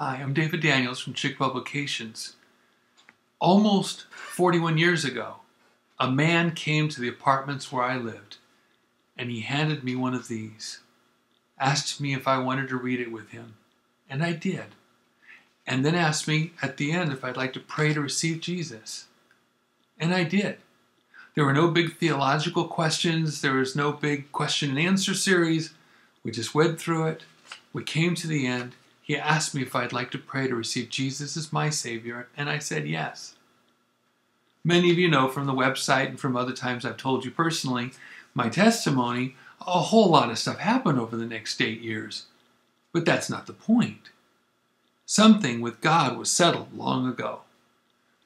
Hi, I'm David Daniels from Chick Publications. Almost 41 years ago, a man came to the apartments where I lived, and he handed me one of these, asked me if I wanted to read it with him, and I did, and then asked me at the end if I'd like to pray to receive Jesus, and I did. There were no big theological questions, there was no big question and answer series. We just went through it, we came to the end. He asked me if I'd like to pray to receive Jesus as my Savior, and I said yes. Many of you know from the website and from other times I've told you personally, my testimony, a whole lot of stuff happened over the next 8 years. But that's not the point. Something with God was settled long ago,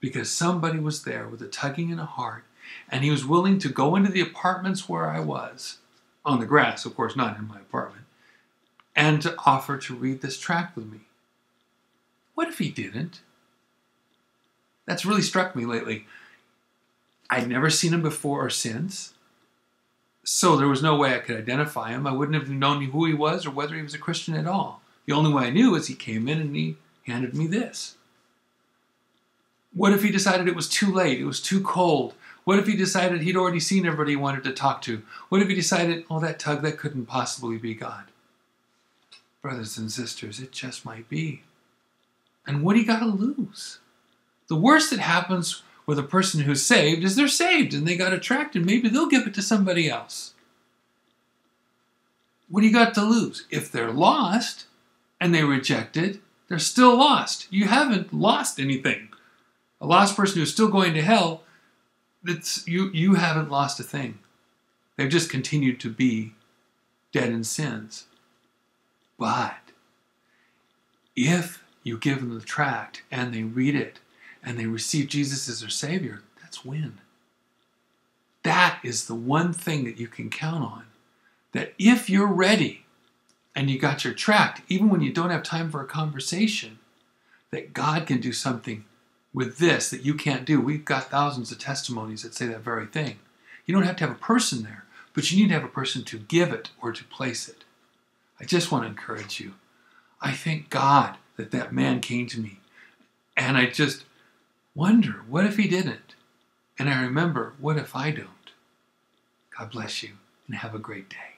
because somebody was there with a tugging in a heart, and he was willing to go into the apartments where I was, on the grass, of course, not in my apartment, and to offer to read this tract with me. What if he didn't? That's really struck me lately. I'd never seen him before or since, so there was no way I could identify him. I wouldn't have known who he was or whether he was a Christian at all. The only way I knew is he came in and he handed me this. What if he decided it was too late, it was too cold? What if he decided he'd already seen everybody he wanted to talk to? What if he decided, oh, that tug, that couldn't possibly be God? Brothers and sisters, it just might be. And what do you got to lose? The worst that happens with a person who's saved is they're saved and they got a tract and maybe they'll give it to somebody else. What do you got to lose? If they're lost and they reject it, they're still lost. You haven't lost anything. A lost person who's still going to hell, you haven't lost a thing. They've just continued to be dead in sins. But if you give them the tract and they read it and they receive Jesus as their Savior, that's win. That is the one thing that you can count on. That if you're ready and you got your tract, even when you don't have time for a conversation, that God can do something with this that you can't do. We've got thousands of testimonies that say that very thing. You don't have to have a person there, but you need to have a person to give it or to place it. I just want to encourage you. I thank God that that man came to me. And I just wonder, what if he didn't? And I remember, what if I don't? God bless you and have a great day.